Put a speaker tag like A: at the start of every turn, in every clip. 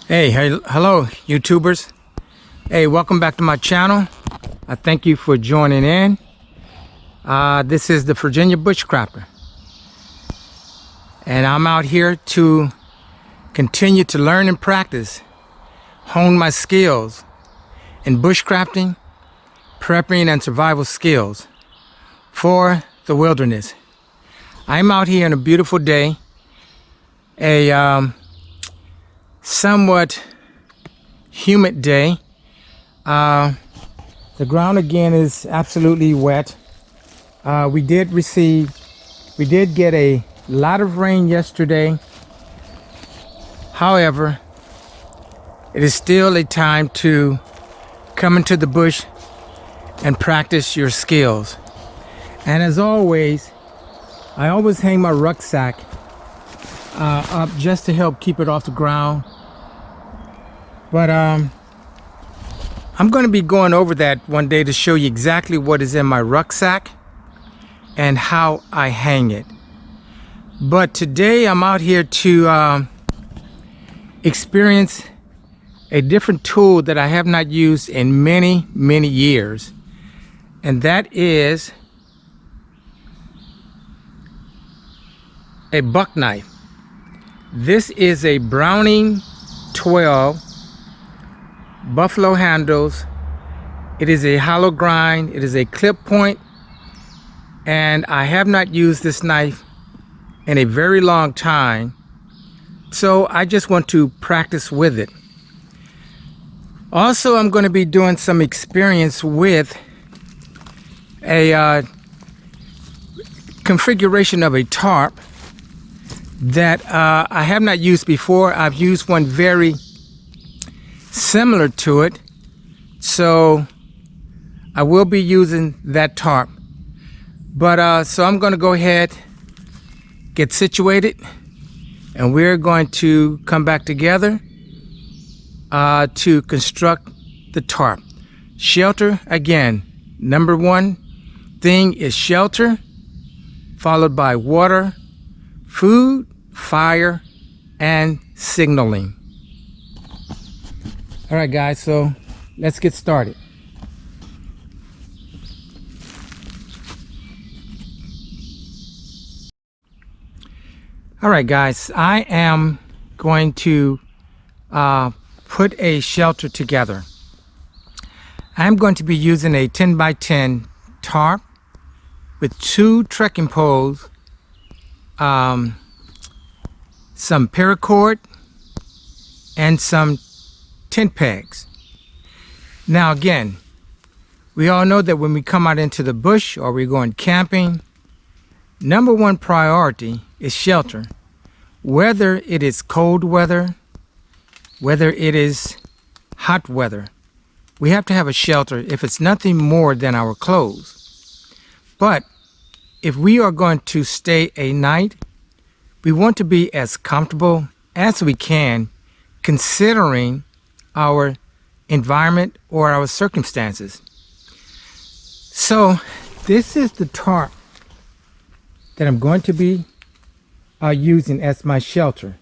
A: Hey, hello, YouTubers. Hey, welcome back to my channel. I thank you for joining in. This is the Virginia Bushcrafter, and I'm out here to continue to learn and practice, hone my skills in bushcrafting, prepping, and survival skills for the wilderness. I'm out here on a beautiful day, a somewhat humid day. The ground again is absolutely wet. We did get a lot of rain yesterday. However, it is still a time to come into the bush and practice your skills. And as always, I always hang my rucksack up just to help keep it off the ground. But I'm going to be going over that one day to show you exactly what is in my rucksack and how I hang it. But today I'm out here to experience a different tool that I have not used in many years, and that is a buck knife. This is a Browning 12 buffalo handles. It is a hollow grind. It is a clip point, and I have not used this knife in a very long time, so I just want to practice with it. Also, I'm going to be doing some experience with a configuration of a tarp that I have not used before. I've used one very similar to it, so I will be using that tarp. But so I'm going to go ahead, get situated, and we're going to come back together to construct the tarp. Shelter, again, number one thing is shelter, followed by water, food, fire, and signaling. All right, guys, so let's get started. All right, guys, I am going to put a shelter together. I'm going to be using a 10 by 10 tarp with 2 trekking poles, some paracord, and some tent pegs. Now again, we all know that when we come out into the bush or we're going camping, number one priority is shelter. Whether it is cold weather, whether it is hot weather, we have to have a shelter if it's nothing more than our clothes. But if we are going to stay a night, we want to be as comfortable as we can, considering our environment or our circumstances. So this is the tarp that I'm going to be using as my shelter,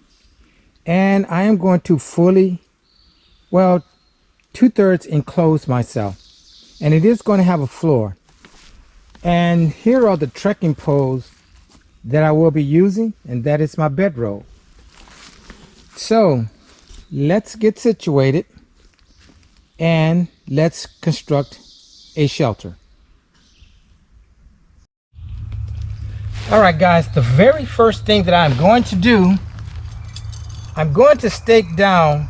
A: and I am going to fully, well, 2/3 enclose myself, and it is going to have a floor. And here are the trekking poles that I will be using, and that is my bedroll. So let's get situated and let's construct a shelter. All right, guys, the very first thing that I'm going to do, I'm going to stake down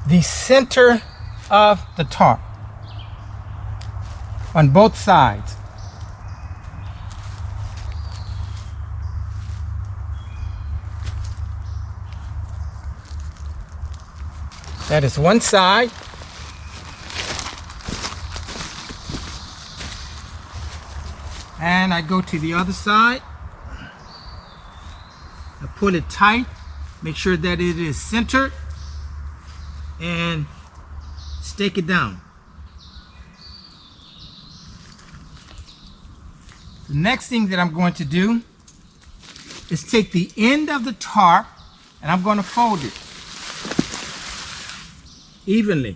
A: the center of the tarp on both sides. That is one side. And I go to the other side. I pull it tight, make sure that it is centered, and stake it down. The next thing that I'm going to do is take the end of the tarp and I'm going to fold it. evenly.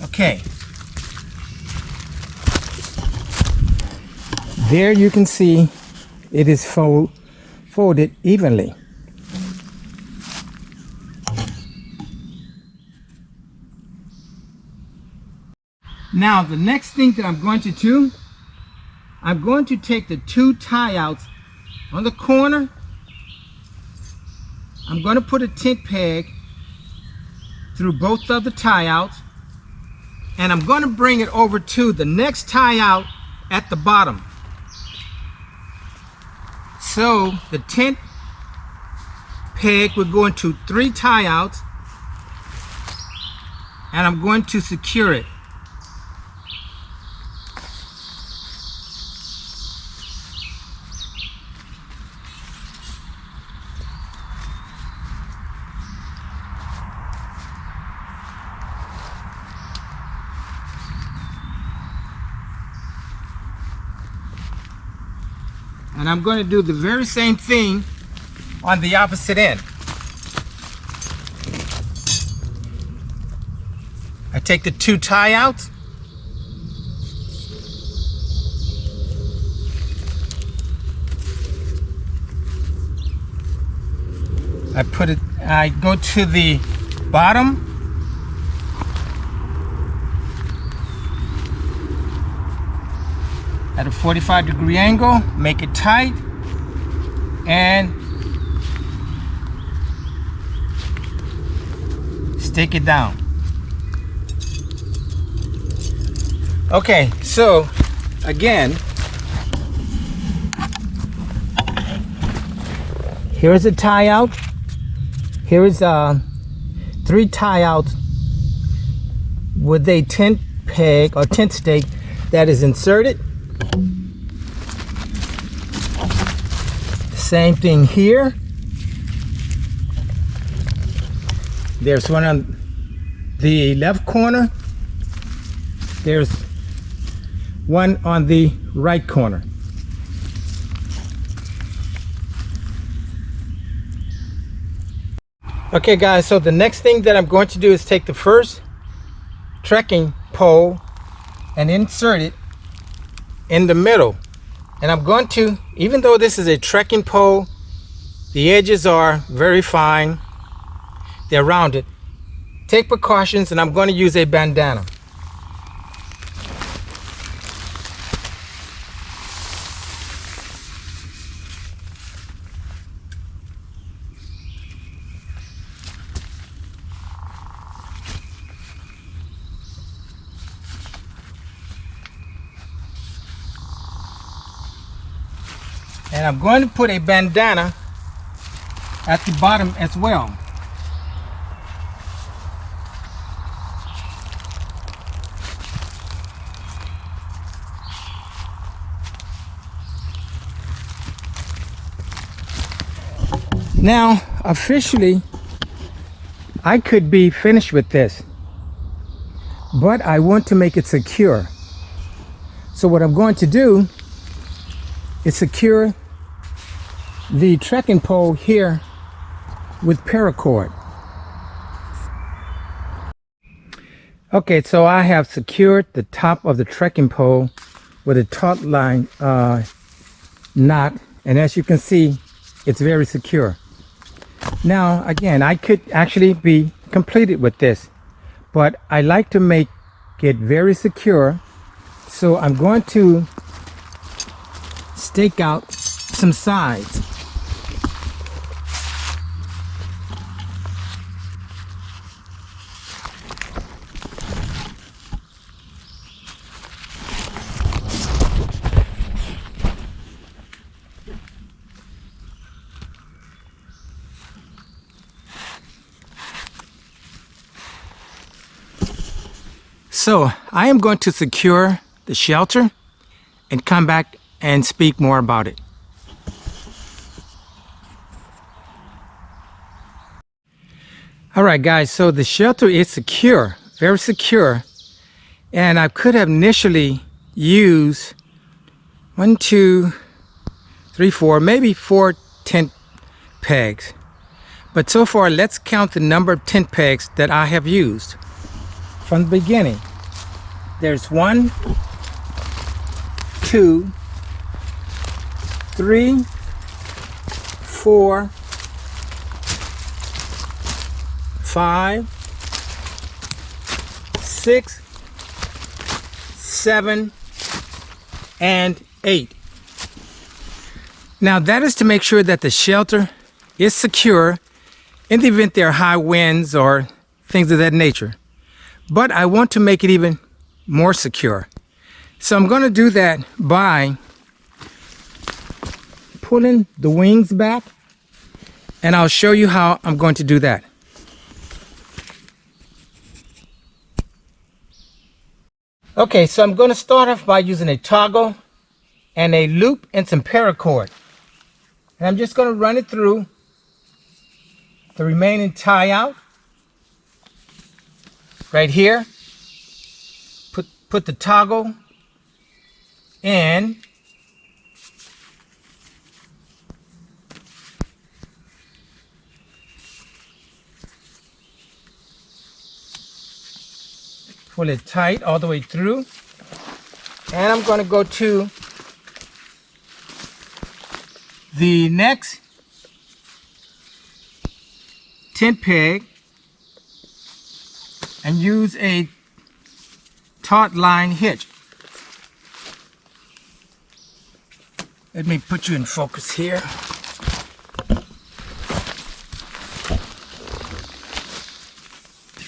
A: Okay. There you can see it is folded evenly. Now the next thing that I'm going to do, I'm going to take the two tie outs on the corner. I'm going to put a tent peg through both of the tie outs, and I'm going to bring it over to the next tie out at the bottom. So the tent peg would go into 3 tie outs, and I'm going to secure it. And I'm going to do the very same thing on the opposite end. I take the 2 tie outs, I go to the bottom, at a 45-degree angle, make it tight, and stick it down. Okay, so again, here's a tie out. Here is 3 tie outs with a tent peg or tent stake that is inserted. Same thing here. There's one on the left corner. There's one on the right corner. Okay guys, so the next thing that I'm going to do is take the first trekking pole and insert it in the middle. And I'm going to, even though this is a trekking pole, the edges are very fine, they're rounded. Take precautions, and I'm going to use a bandana. And I'm going to put a bandana at the bottom as well. Now, officially, I could be finished with this, but I want to make it secure. So what I'm going to do is secure the trekking pole here with paracord. Okay, so I have secured the top of the trekking pole with a taut line knot, and as you can see, it's very secure. Now again, I could actually be completed with this, but I like to make it very secure, so I'm going to stake out some sides. So I am going to secure the shelter and come back and speak more about it. All right, guys, so the shelter is secure, very secure. And I could have initially used 1, 2, 3, 4, maybe 4 tent pegs. But so far, let's count the number of tent pegs that I have used from the beginning. There's 1, 2, 3, 4, 5, 6, 7, and 8. Now that is to make sure that the shelter is secure in the event there are high winds or things of that nature. But I want to make it even more secure. So I'm going to do that by pulling the wings back, and I'll show you how I'm going to do that. Okay, so I'm going to start off by using a toggle and a loop and some paracord. And I'm just going to run it through the remaining tie out right here. Put the toggle in. Pull it tight all the way through. And I'm going to go to the next tent peg and use a taut line hitch. Let me put you in focus here.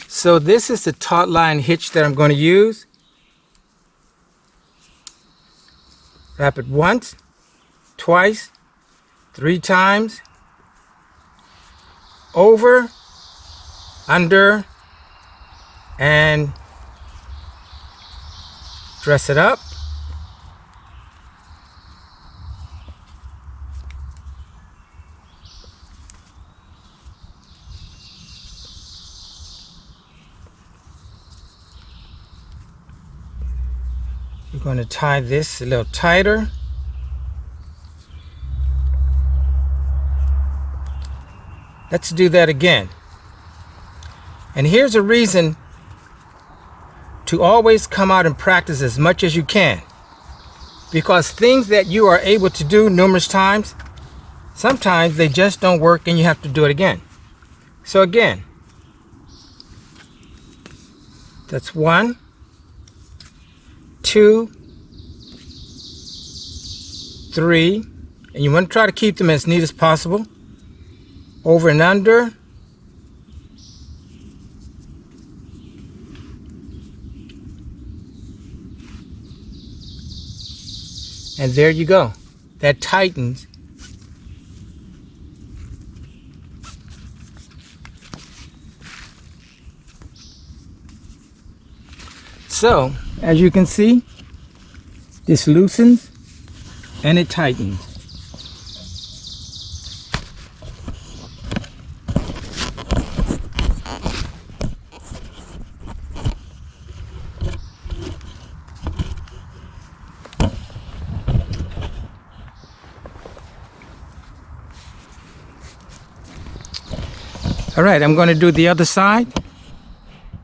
A: So this is the taut line hitch that I'm going to use. Wrap it once, twice, 3 times, over, under, and dress it up. We're going to tie this a little tighter. Let's do that again. And here's a reason to always come out and practice as much as you can. Because things that you are able to do numerous times, sometimes they just don't work and you have to do it again. So again, that's 1, 2, 3, and you want to try to keep them as neat as possible. Over and under. And there you go. That tightens. So, as you can see, this loosens and it tightens. All right, I'm going to do the other side,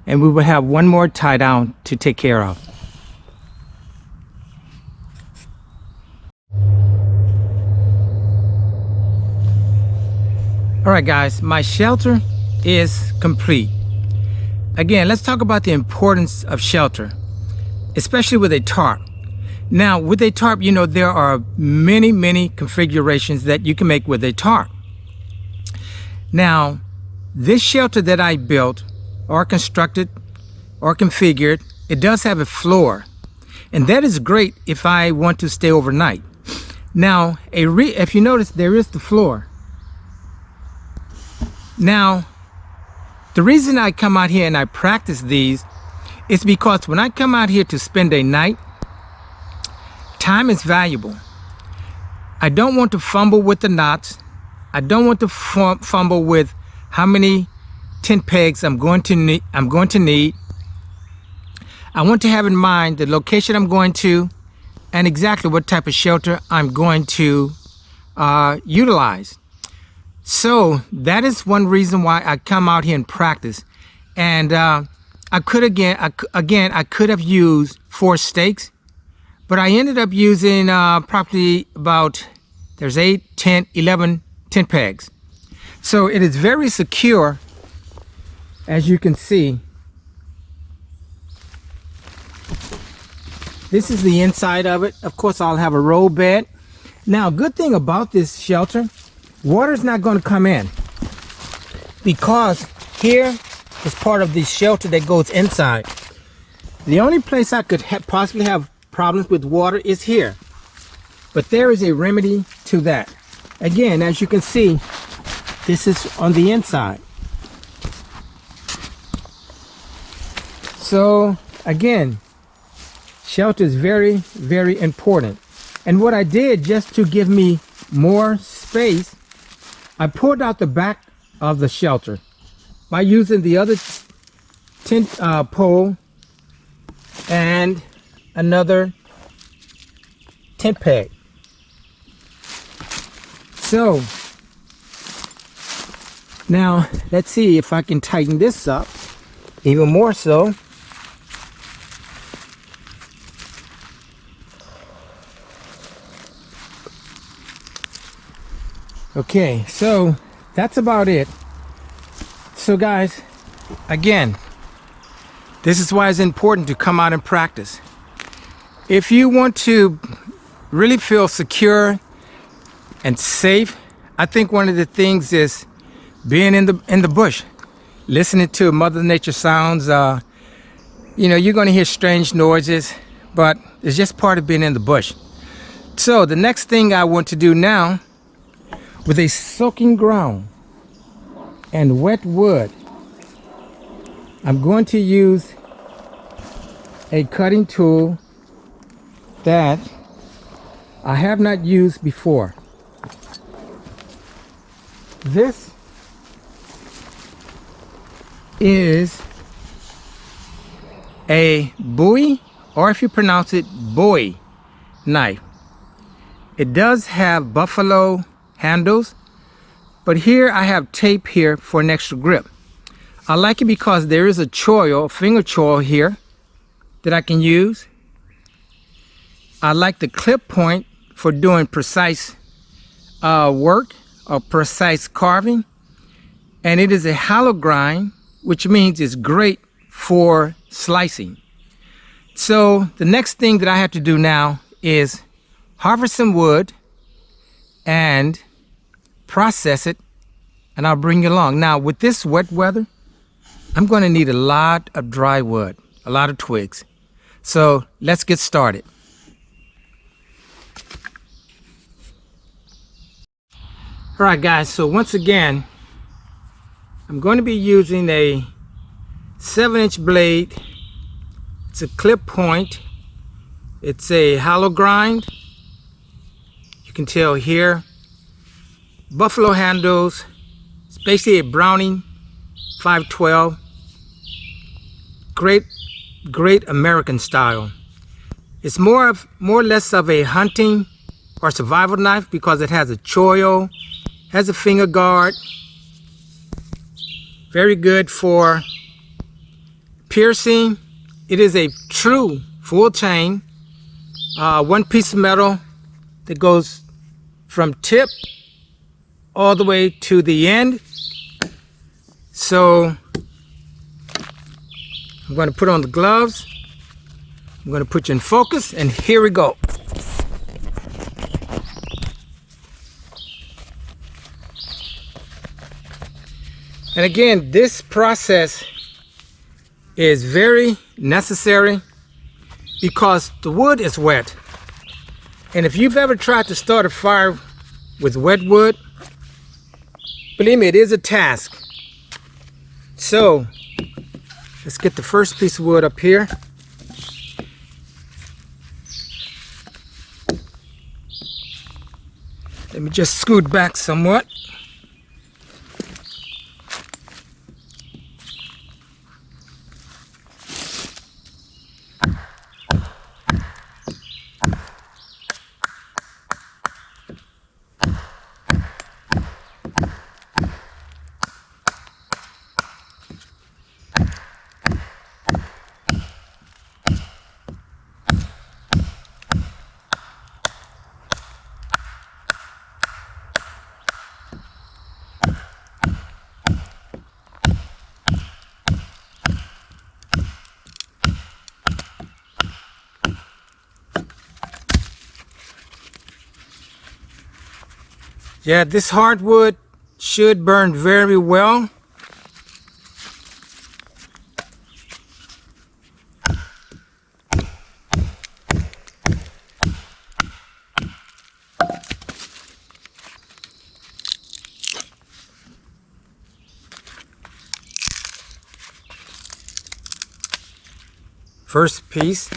A: and we will have one more tie down to take care of. All right, guys, my shelter is complete. Again, let's talk about the importance of shelter, especially with a tarp. Now, with a tarp, you know, there are many configurations that you can make with a tarp. Now, this shelter that I built or constructed or configured, it does have a floor, and that is great if I want to stay overnight. Now, if you notice, there is the floor. Now, the reason I come out here and I practice these is because when I come out here to spend a night, time is valuable. I don't want to fumble with the knots. I don't want to fumble with how many tent pegs I'm going to need. I want to have in mind the location I'm going to and exactly what type of shelter I'm going to utilize. So that is one reason why I come out here and practice. And I could I could have used 4 stakes, but I ended up using probably about, there's 8, 10, 11 tent pegs. So it is very secure, as you can see. This is the inside of it. Of course, I'll have a roll bed. Now, good thing about this shelter, water's not going to come in, because here is part of the shelter that goes inside. The only place I could possibly have problems with water is here, but there is a remedy to that. Again, as you can see, this is on the inside. So again, shelter is very, very important. And what I did, just to give me more space, I pulled out the back of the shelter by using the other tent pole and another tent peg. So now let's see if I can tighten this up even more so. Okay, so that's about it. So guys, again, this is why it's important to come out and practice. If you want to really feel secure and safe, I think one of the things is being in the bush, listening to Mother Nature sounds. You know, you're going to hear strange noises, but it's just part of being in the bush. So the next thing I want to do now, with a soaking ground and wet wood, I'm going to use a cutting tool that I have not used before. This is a Bowie, or if you pronounce it Bowie, knife. It does have buffalo handles, but here I have tape here for an extra grip. I like it because there is a choil, a finger choil here that I can use. I like the clip point for doing precise work or precise carving, and it is a hollow grind, which means it's great for slicing. So the next thing that I have to do now is harvest some wood and process it, and I'll bring you along. Now with this wet weather, I'm going to need a lot of dry wood, a lot of twigs. So let's get started. All right guys, so once again, I'm going to be using a 7-inch blade. It's a clip point. It's a hollow grind. You can tell here. Buffalo handles. It's basically a Browning 512. Great American style. It's more or less of a hunting or survival knife because it has a choil, has a finger guard. Very good for piercing. It is a true full chain, one piece of metal that goes from tip all the way to the end. So I'm going to put on the gloves. I'm going to put you in focus, and here we go. And again, this process is very necessary because the wood is wet. And if you've ever tried to start a fire with wet wood, believe me, it is a task. So let's get the first piece of wood up here. Let me just scoot back somewhat. Yeah, this hardwood should burn very well. First piece,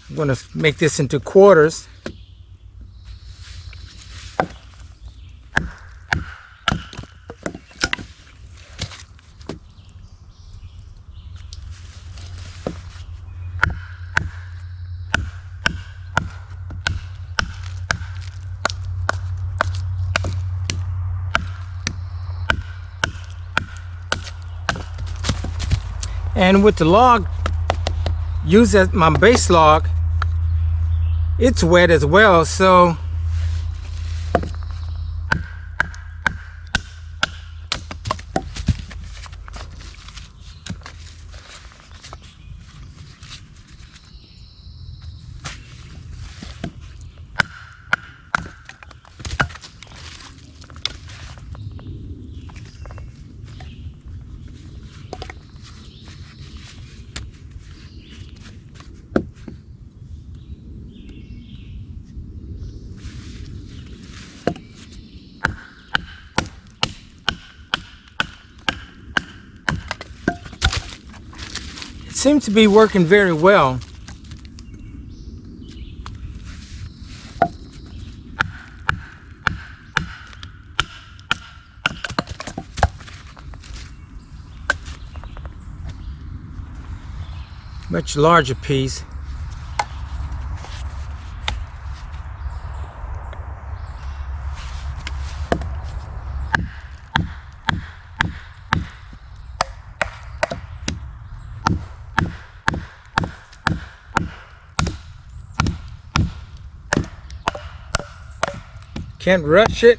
A: I'm going to make this into quarters. And with the log used as my base log, it's wet as well, so seems to be working very well. Much larger piece. Can't rush it.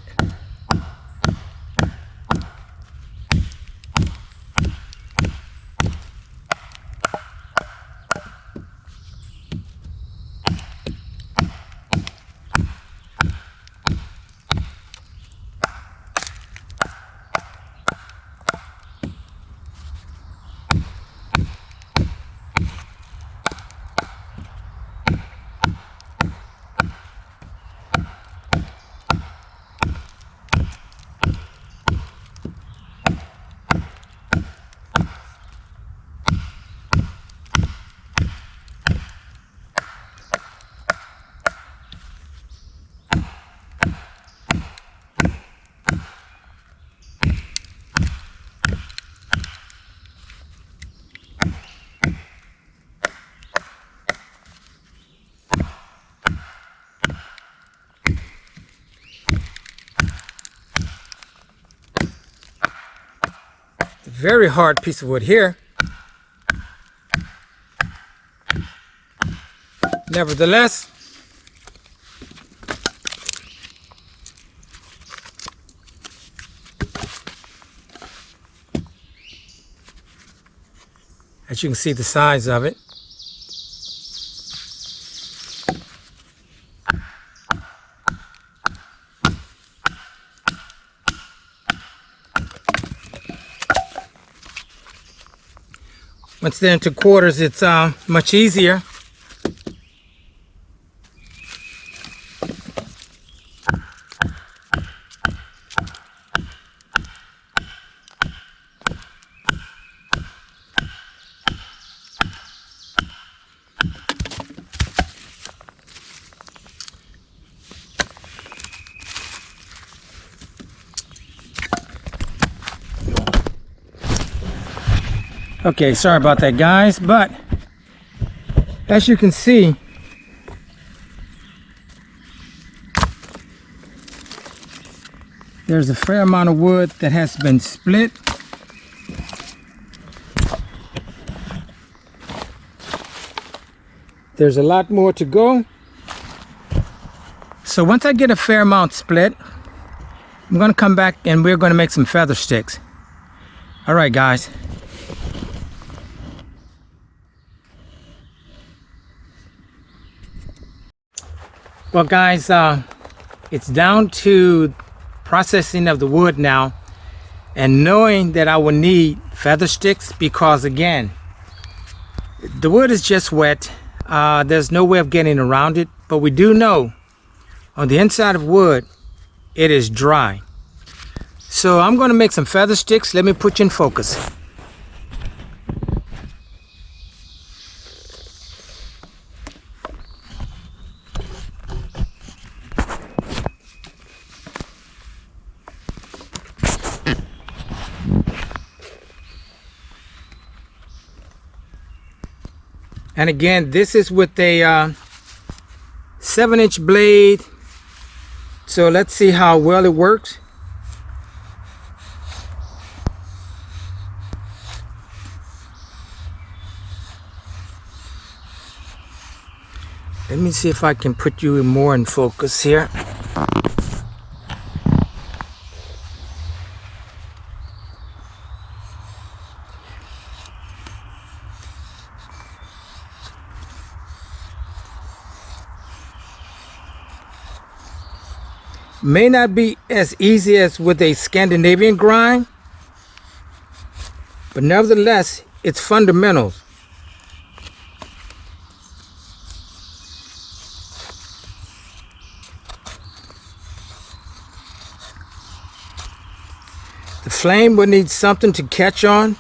A: Very hard piece of wood here. Nevertheless, as you can see the size of it. Once they're into quarters, it's much easier. Okay, sorry about that, guys, but as you can see, there's a fair amount of wood that has been split. There's a lot more to go. So once I get a fair amount split, I'm gonna come back and we're gonna make some feather sticks. All right, guys. Well, guys, it's down to processing of the wood now, and knowing that I will need feather sticks because, again, the wood is just wet. There's no way of getting around it, but we do know on the inside of wood it is dry. So I'm going to make some feather sticks. Let me put you in focus. And again, this is with a 7-inch blade. So let's see how well it works. Let me see if I can put you more in focus here. May not be as easy as with a Scandinavian grind, but nevertheless, it's fundamentals. The flame will need something to catch on.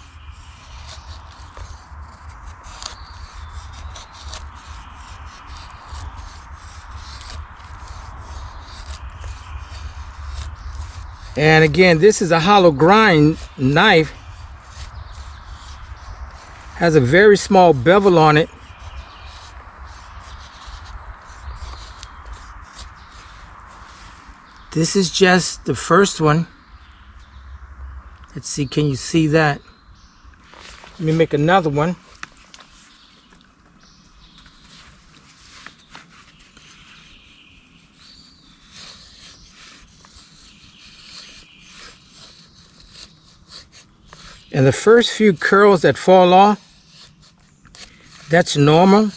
A: And again, this is a hollow grind knife. Has a very small bevel on it. This is just the first one. Let's see, can you see that? Let me make another one. And the first few curls that fall off, that's normal.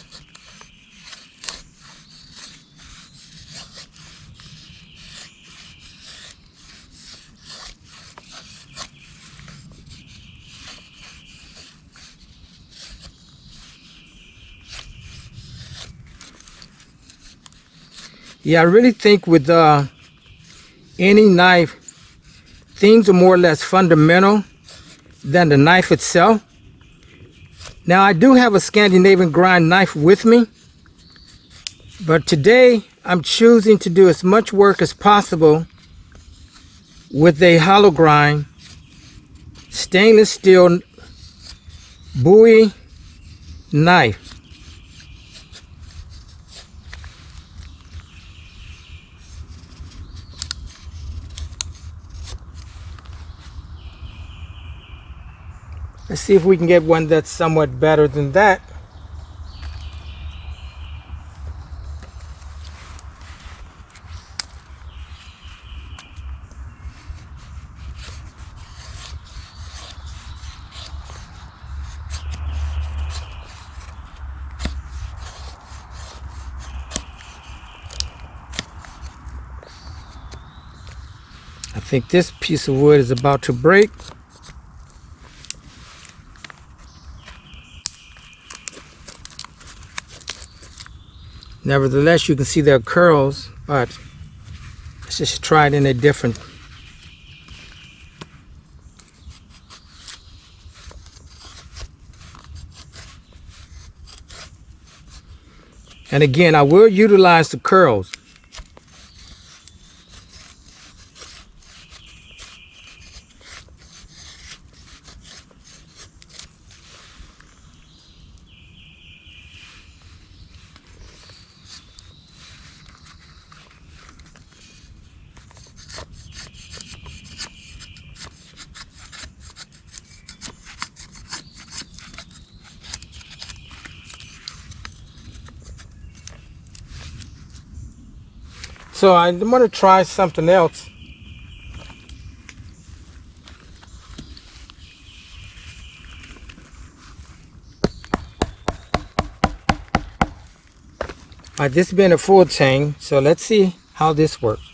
A: Yeah, I really think with any knife, things are more or less fundamental than the knife itself. Now, I do have a Scandinavian grind knife with me, but today I'm choosing to do as much work as possible with a hollow grind stainless steel Bowie knife. Let's see if we can get one that's somewhat better than that. I think this piece of wood is about to break. Nevertheless, you can see there are curls, but let's just try it in a different. And again, I will utilize the curls. So I'm going to try something else. This has been a full chain, so let's see how this works.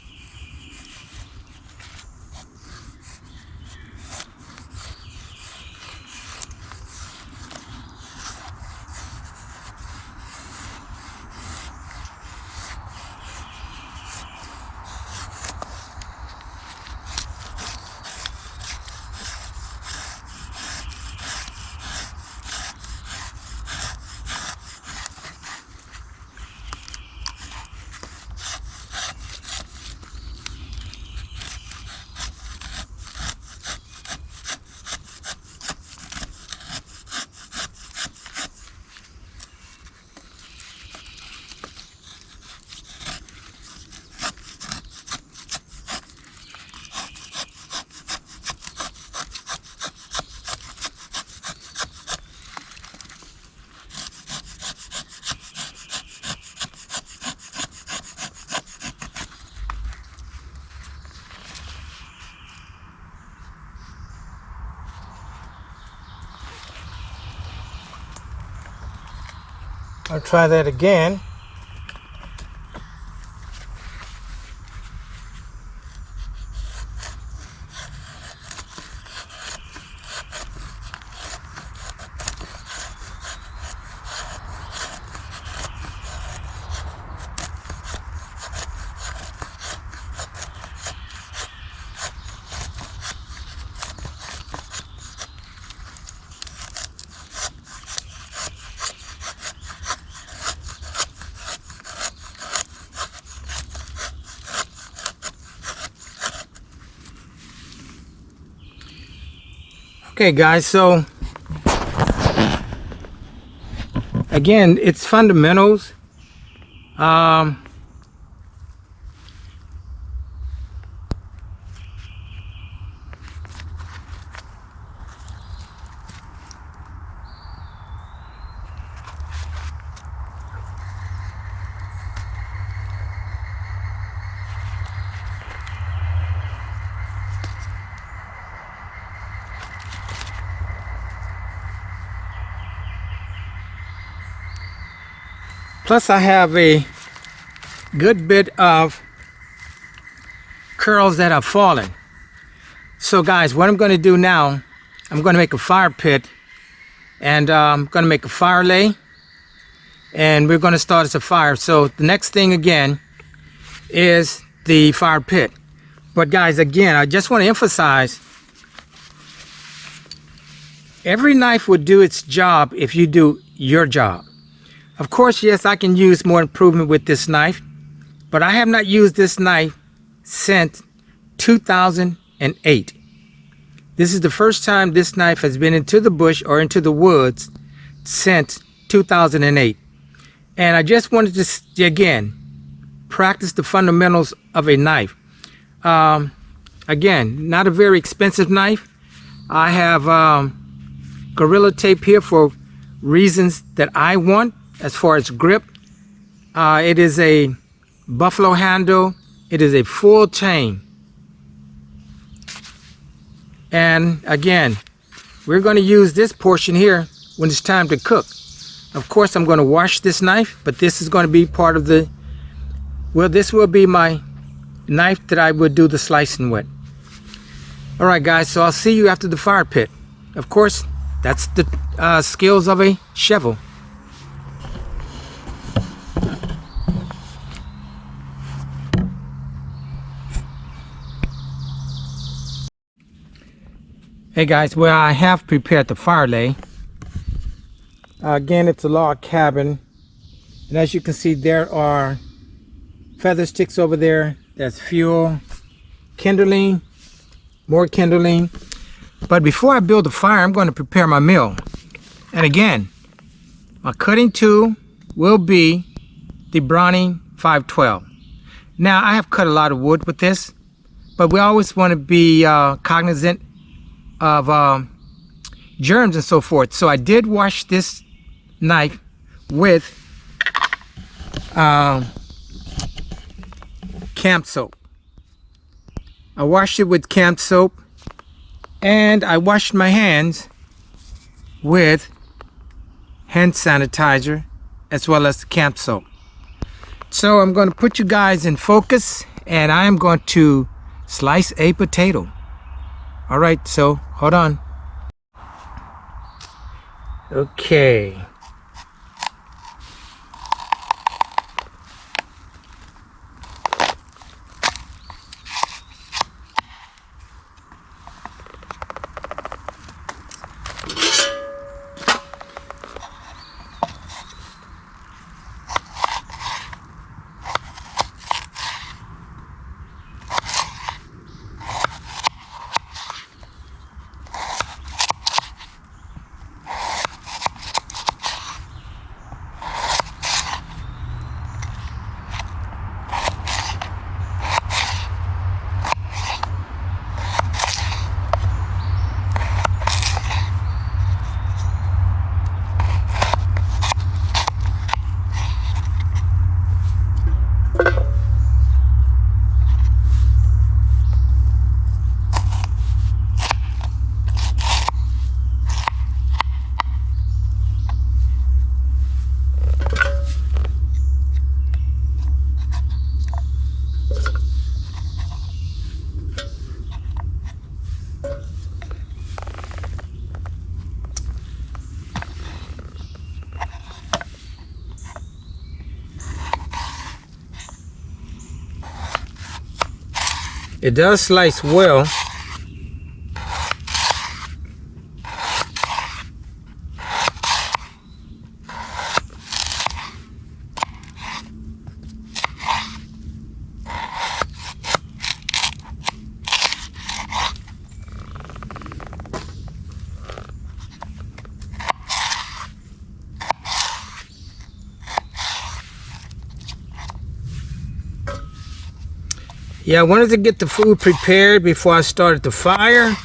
A: I'll try that again. Okay guys, so again, it's fundamentals. Plus I have a good bit of curls that have fallen. So guys, what I'm going to do now, I'm going to make a fire pit, and I'm going to make a fire lay, and we're going to start as a fire. So the next thing again is the fire pit. But guys, again, I just want to emphasize, every knife will do its job if you do your job. Of course, yes, I can use more improvement with this knife, but I have not used this knife since 2008. This is the first time this knife has been into the bush or into the woods since 2008. And I just wanted to, again, practice the fundamentals of a knife. Again, not a very expensive knife. I have Gorilla Tape here for reasons that I want. As far as grip, it is a buffalo handle. It is a full chain. And again, we're going to use this portion here when it's time to cook. Of course, I'm going to wash this knife, but this is going to be part of the, well, this will be my knife that I would do the slicing with. All right, guys, so I'll see you after the fire pit. Of course, that's the skills of a shovel. Hey guys, well, I have prepared the fire lay. Again, it's a log cabin, and as you can see, there are feather sticks over there. That's fuel, kindling, more kindling. But before I build the fire, I'm going to prepare my meal. And again, my cutting tool will be the Browning 512. Now, I have cut a lot of wood with this, but we always want to be cognizant of germs and so forth. So I did wash this knife camp soap. I washed it with camp soap, and I washed my hands with hand sanitizer as well as camp soap. So I'm going to put you guys in focus, and I am going to slice a potato. All right, so hold on. Okay. It does slice well. Yeah, I wanted to get the food prepared before I started the fire,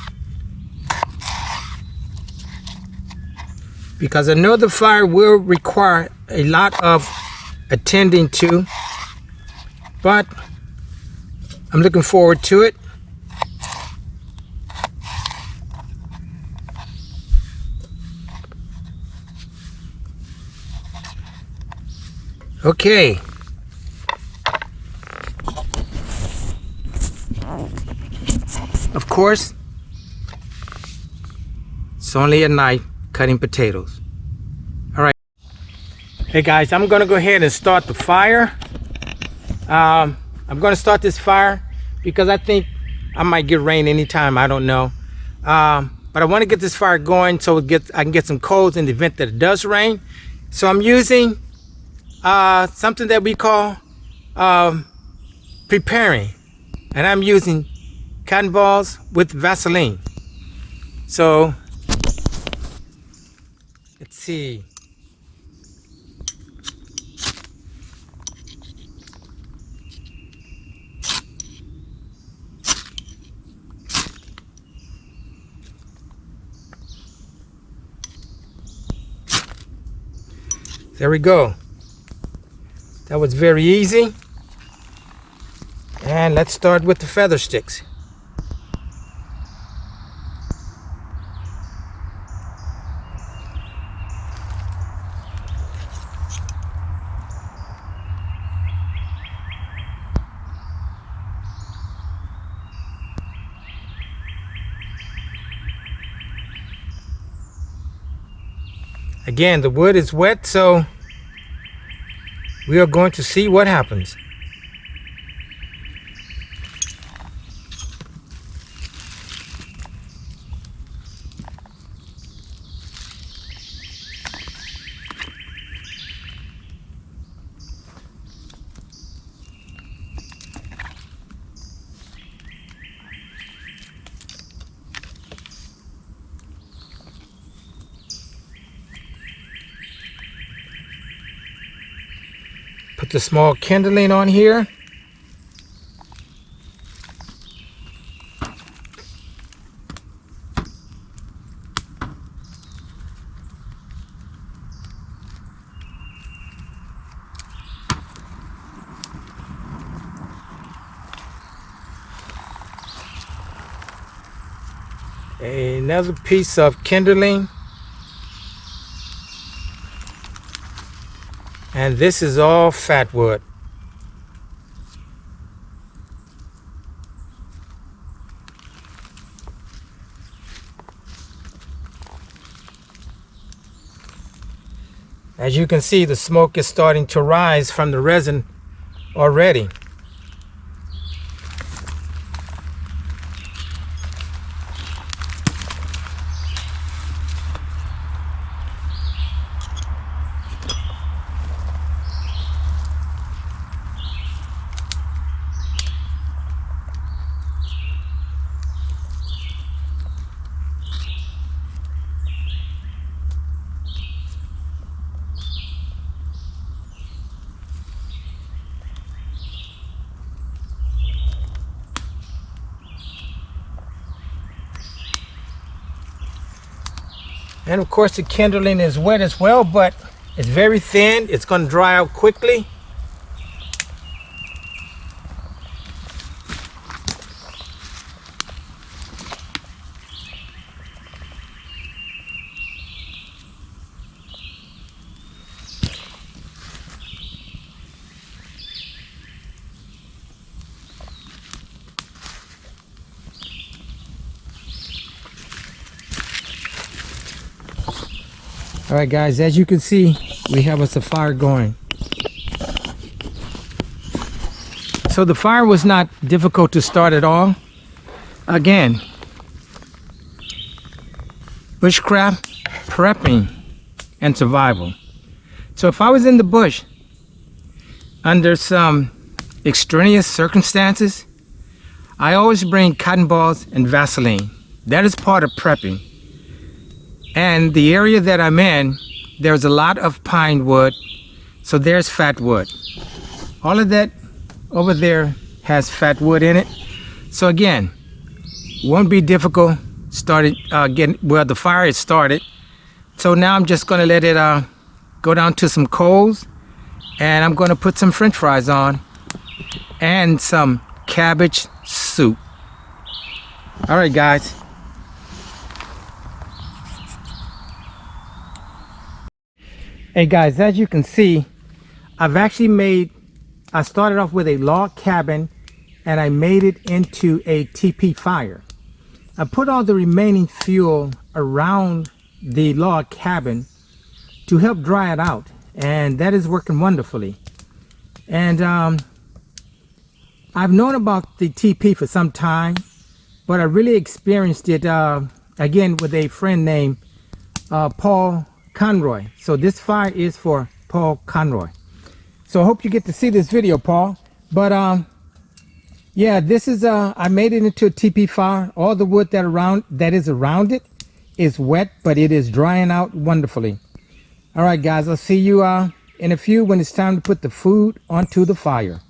A: because I know the fire will require a lot of attending to, but I'm looking forward to it. Okay. Of course, it's only at night cutting potatoes. All right. Hey guys, I'm gonna go ahead and start the fire. I'm gonna start this fire because I think I might get rain anytime, I don't know. But I wanna get this fire going so I can get some coals in the event that it does rain. So I'm using something that we call preparing. And I'm using cotton balls with Vaseline. So let's see. There we go. That was very easy. And let's start with the feather sticks. Again, the wood is wet, so we are going to see what happens. Put the small kindling on here. Another piece of kindling. And this is all fat wood. As you can see, the smoke is starting to rise from the resin already. And of course the kindling is wet as well, but it's very thin. It's going to dry out quickly. All right, guys, as you can see, we have us a fire going. So the fire was not difficult to start at all. Again, bushcraft, prepping, and survival. So if I was in the bush under some extraneous circumstances, I always bring cotton balls and Vaseline. That is part of prepping. And the area that I'm in, there's a lot of pine wood, so there's fat wood. All of that over there has fat wood in it. So again, won't be difficult the fire is started. So now I'm just gonna let it go down to some coals, and I'm gonna put some French fries on and some cabbage soup. All right, guys. Hey guys, as you can see, I started off with a log cabin and I made it into a teepee fire. I put all the remaining fuel around the log cabin to help dry it out, and that is working wonderfully. And I've known about the teepee for some time, but I really experienced it again with a friend named Paul Conroy. So this fire is for Paul Conroy. So I hope you get to see this video, Paul. But yeah, this is I made it into a teepee fire. All the wood that is around it is wet, but it is drying out wonderfully. All right, guys, I'll see you in a few when it's time to put the food onto the fire.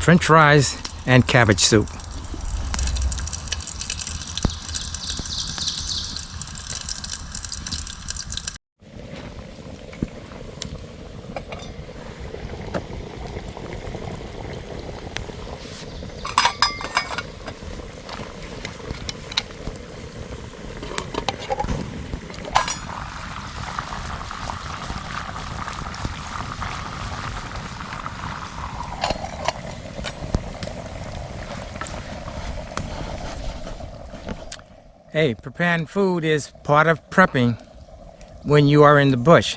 A: French fries and cabbage soup. Hey, preparing food is part of prepping when you are in the bush.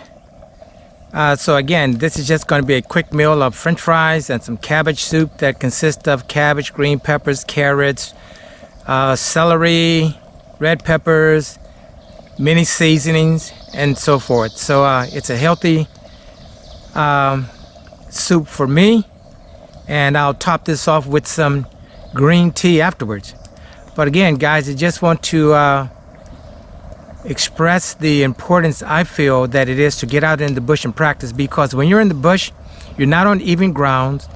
A: So again, this is just going to be a quick meal of French fries and some cabbage soup that consists of cabbage, green peppers, carrots, celery, red peppers, many seasonings, and so forth. So it's a healthy soup for me, and I'll top this off with some green tea afterwards. But again, guys, I just want to express the importance I feel that it is to get out in the bush and practice, because when you're in the bush, you're not on even grounds,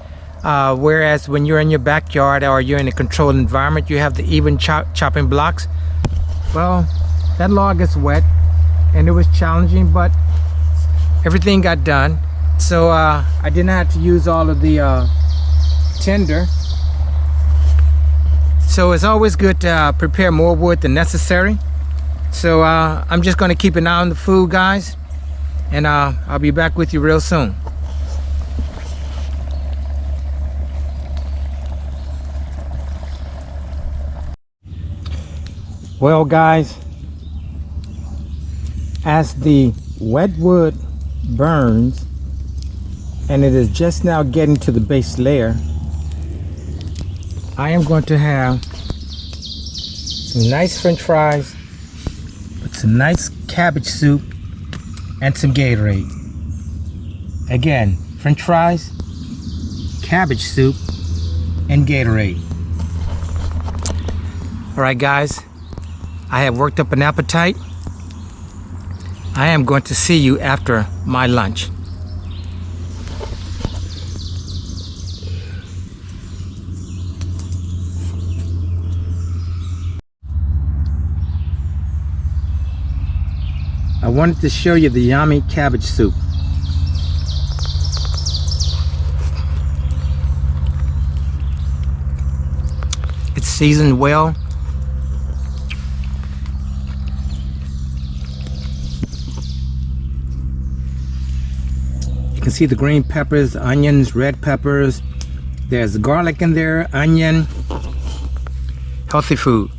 A: whereas when you're in your backyard or you're in a controlled environment, you have the even chopping blocks. Well, that log is wet and it was challenging, but everything got done. So I didn't have to use all of the tinder. So it's always good to prepare more wood than necessary. So I'm just going to keep an eye on the food, guys, and I'll be back with you real soon. Well, guys, as the wet wood burns and it is just now getting to the base layer, I am going to have some nice French fries with some nice cabbage soup and some Gatorade. Again, French fries, cabbage soup, and Gatorade. All right, guys, I have worked up an appetite. I am going to see you after my lunch. I wanted to show you the yummy cabbage soup. It's seasoned well. You can see the green peppers, onions, red peppers. There's garlic in there, onion. Healthy food.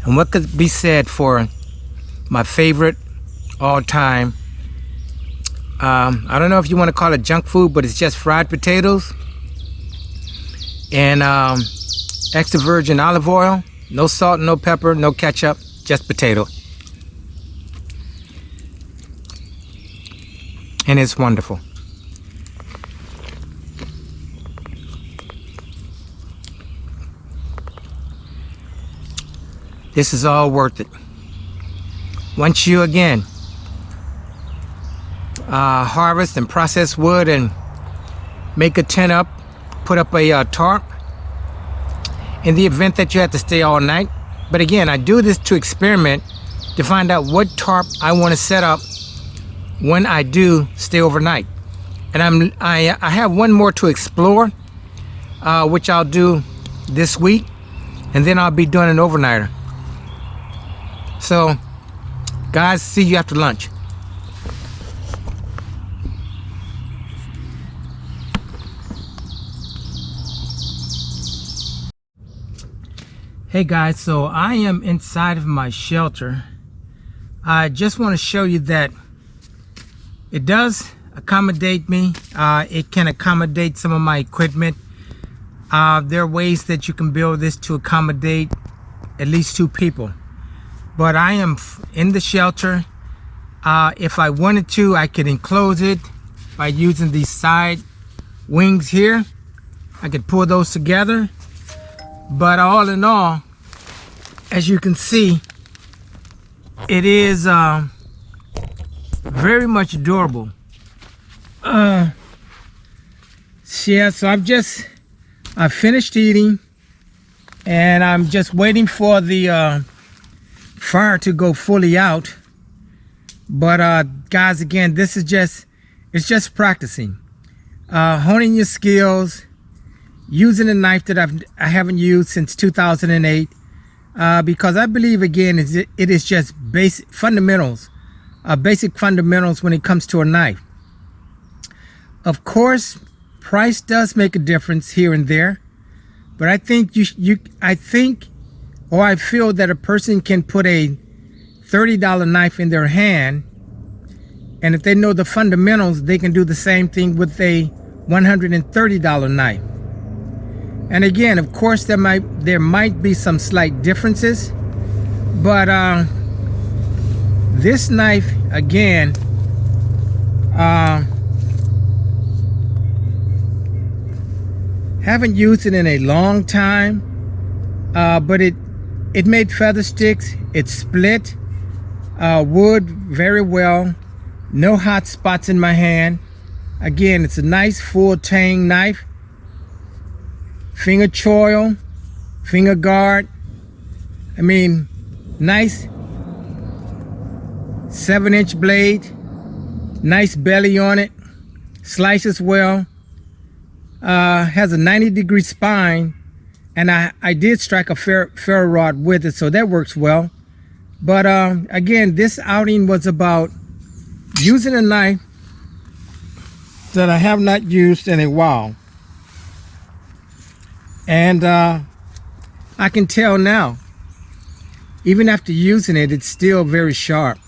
A: And what could be said for my favorite all-time, I don't know if you want to call it junk food, but it's just fried potatoes and extra virgin olive oil, no salt, no pepper, no ketchup, just potato. And it's wonderful. This is all worth it. Once you again harvest and process wood and make a tent up, put up a tarp in the event that you have to stay all night. But again, I do this to experiment, to find out what tarp I want to set up when I do stay overnight. And I have one more to explore, which I'll do this week, and then I'll be doing an overnighter. So, guys, see you after lunch. Hey guys, so I am inside of my shelter. I just want to show you that it does accommodate me. It can accommodate some of my equipment. There are ways that you can build this to accommodate at least 2 people. But I am in the shelter. If I wanted to, I could enclose it by using these side wings here. I could pull those together. But all in all, as you can see, it is very much durable. Yeah, so I've finished eating, and I'm just waiting for the fire to go fully out. But guys, again, this is it's just practicing, honing your skills, using a knife that I haven't used since 2008, because I believe, again, it is just basic fundamentals when it comes to a knife. Of course, price does make a difference here and there, but I think I feel that a person can put a $30 knife in their hand, and if they know the fundamentals, they can do the same thing with a $130 knife. And again, of course, there might be some slight differences, but this knife, again, haven't used it in a long time, but it made feather sticks. It split wood very well. No hot spots in my hand. Again, it's a nice full tang knife. Finger choil, finger guard. I mean, nice 7-inch blade. Nice belly on it. Slices well. Has a 90-degree spine. And I did strike a ferro rod with it, so that works well. But again, this outing was about using a knife that I have not used in a while. And I can tell now, even after using it, it's still very sharp.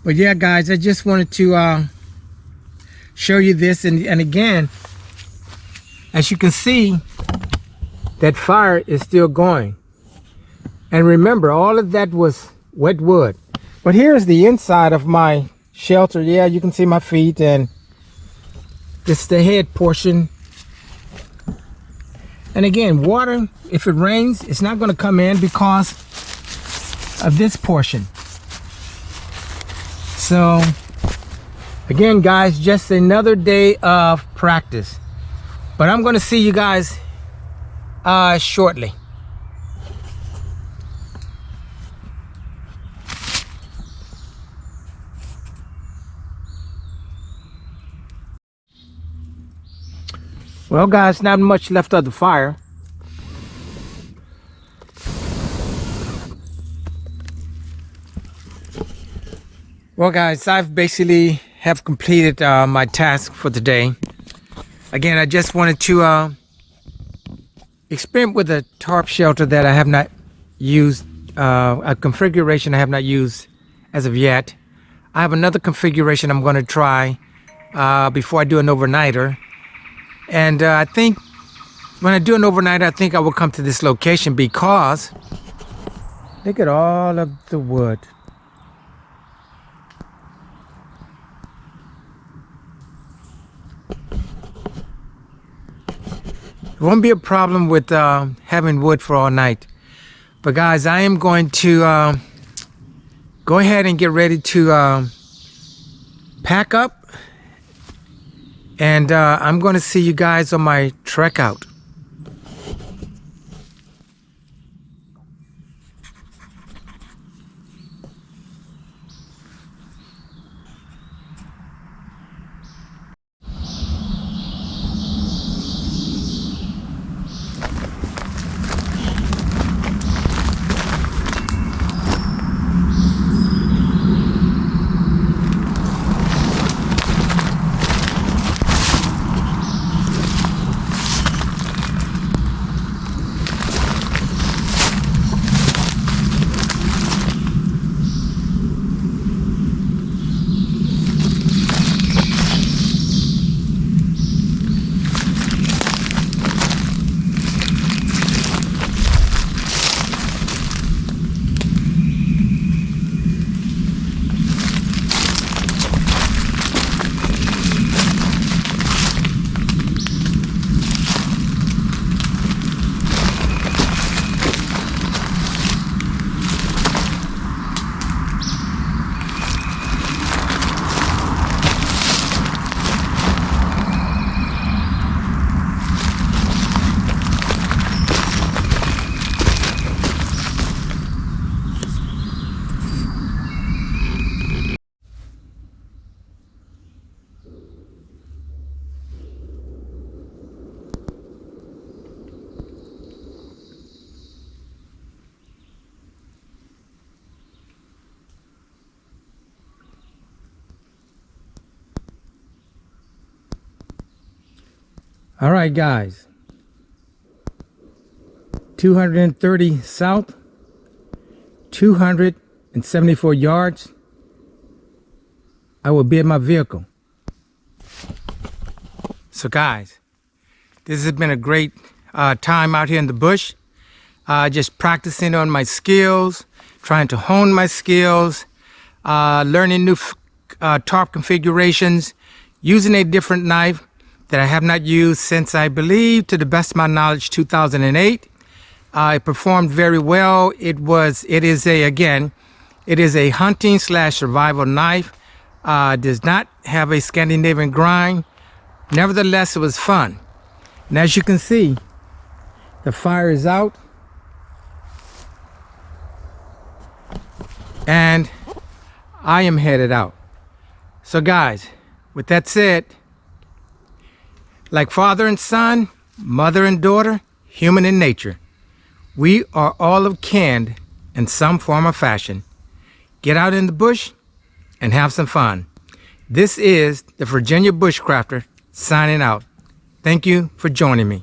A: But yeah, guys, I just wanted to show you this. And again, as you can see, that fire is still going. And remember, all of that was wet wood. But here's the inside of my shelter. Yeah, you can see my feet, and this is the head portion. And again, water, if it rains, it's not going to come in because of this portion. So again, guys, just another day of practice. But I'm going to see you guys shortly. Well, guys, not much left of the fire. Well, guys, I've basically have completed my task for today. Again, I just wanted to experiment with a tarp shelter that I have not used, a configuration I have not used as of yet. I have another configuration I'm going to try before I do an overnighter. And I think when I do an overnighter, I think I will come to this location because look at all of the wood. It won't be a problem with having wood for all night. But guys, I am going to go ahead and get ready to pack up. And I'm going to see you guys on my trek out. All right, guys. 230 south, 274 yards. I will be at my vehicle. So guys, this has been a great time out here in the bush. Just practicing on my skills, trying to hone my skills, learning new tarp configurations, using a different knife that I have not used since, I believe, to the best of my knowledge, 2008. It performed very well. It is a hunting / survival knife. Does not have a Scandinavian grind. Nevertheless, it was fun. And as you can see, the fire is out. And I am headed out. So guys, with that said, like father and son, mother and daughter, human in nature, we are all of kin in some form or fashion. Get out in the bush and have some fun. This is the Virginia Bushcrafter signing out. Thank you for joining me.